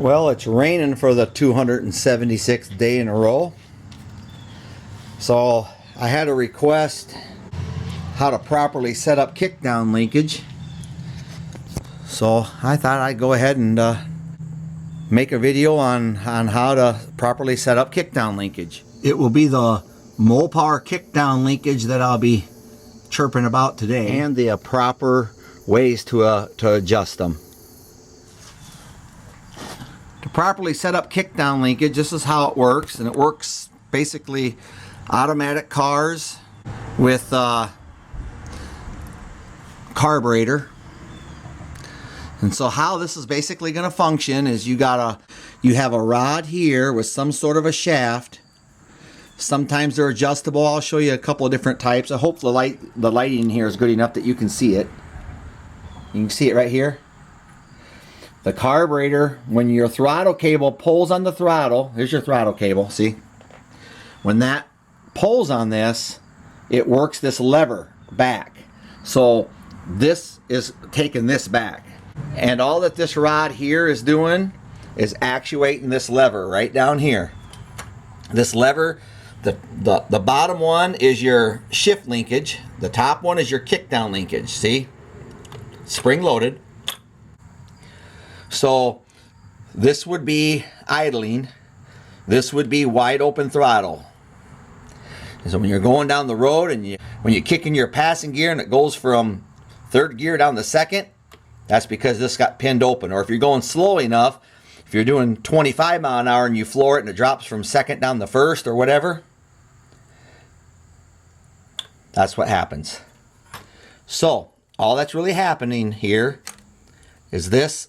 Well, it's raining for the 276th day in a row. So I had a request how to properly set up kickdown linkage. So I thought I'd go ahead and make a video on how to properly set up kickdown linkage. It will be the Mopar kickdown linkage that I'll be chirping about today, and the proper ways to adjust them. To properly set up kickdown linkage, this is how it works, and it works basically automatic cars with carburetor. And so how this is basically going to function is you have a rod here with some sort of a shaft. Sometimes they're adjustable. I'll show you a couple of different types. I hope the lighting here is good enough that you can see it. You can see it right here. The carburetor, when your throttle cable pulls on the throttle, here's your throttle cable, see? When that pulls on this, it works this lever back. So this is taking this back. And all that this rod here is doing is actuating this lever right down here. This lever, the bottom one is your shift linkage. The top one is your kickdown linkage, see? Spring loaded. So this would be idling. This would be wide open throttle. So when you're going down the road and when you're kicking your passing gear and it goes from third gear down to second, that's because this got pinned open. Or if you're going slow enough, if you're doing 25 mile an hour and you floor it and it drops from second down to first or whatever, that's what happens. So all that's really happening here is this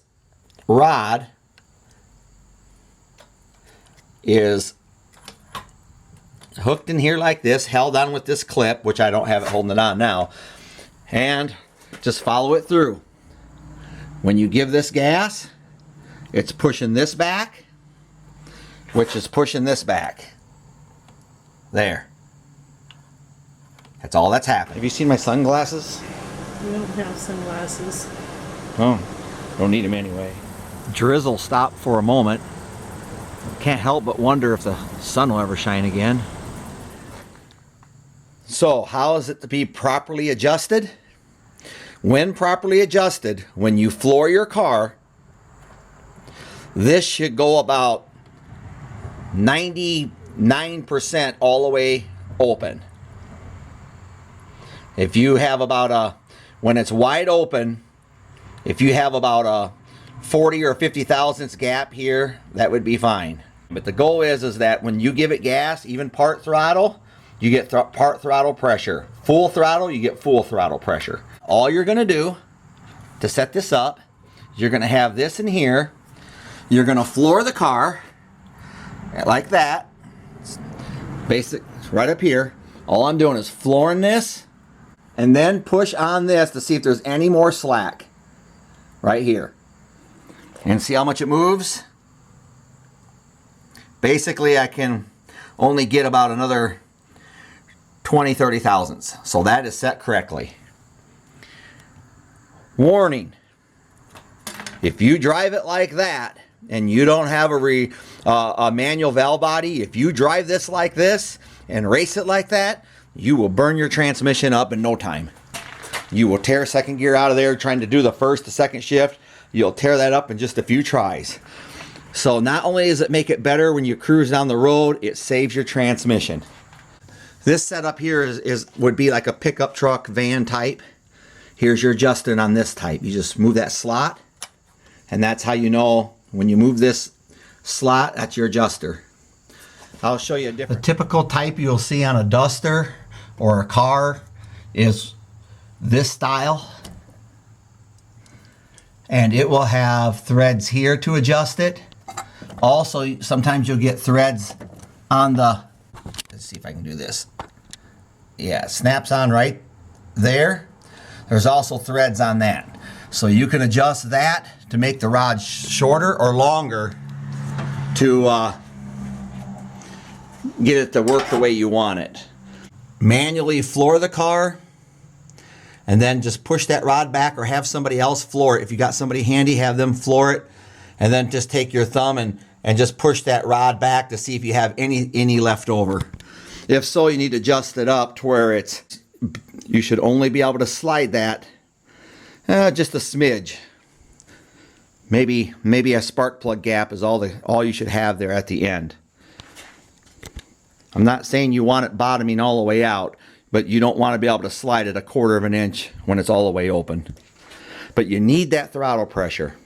rod is hooked in here like this, held on with this clip, which I don't have it holding it on now, and just follow it through. When you give this gas, it's pushing this back, which is pushing this back. There. That's all that's happening. Have you seen my sunglasses? We don't have sunglasses. Oh, don't need them anyway. Drizzle stopped for a moment. Can't help but wonder if the sun will ever shine again. So, how is it to be properly adjusted? When properly adjusted, when you floor your car, this should go about 99% all the way open. If you have about when it's wide open, if you have about a 40 or 50 thousandths gap here, that would be fine. But the goal is that when you give it gas, even part throttle, you get part throttle pressure. Full throttle, you get full throttle pressure. All you're going to do to set this up, you're going to have this in here. You're going to floor the car like that. Basic, right up here. All I'm doing is flooring this and then push on this to see if there's any more slack. Right here. And see how much it moves? Basically, I can only get about another 20-30 thousandths. So that is set correctly. Warning. If you drive it like that and you don't have a manual valve body, if you drive this like this and race it like that, you will burn your transmission up in no time. You will tear second gear out of there trying to do the first to second shift. You'll tear that up in just a few tries. So not only does it make it better when you cruise down the road, it saves your transmission. This setup here would be like a pickup truck van type. Here's your adjustment on this type. You just move that slot, and that's how you know when you move this slot, that's your adjuster. I'll show you a different. The typical type you'll see on a Duster or a car is this style, and it will have threads here to adjust it. Also, sometimes you'll get threads on the, let's see if I can do this. Yeah, it snaps on right there. There's also threads on that. So you can adjust that to make the rod shorter or longer to get it to work the way you want it. Manually floor the car and then just push that rod back, or have somebody else floor it. If you got somebody handy, have them floor it And then just take your thumb and just push that rod back to see if you have any left over. If so, you need to adjust it up to where you should only be able to slide that just a smidge. Maybe a spark plug gap is all you should have there at the end. I'm not saying you want it bottoming all the way out, but you don't want to be able to slide it 1/4 of an inch when it's all the way open. But you need that throttle pressure.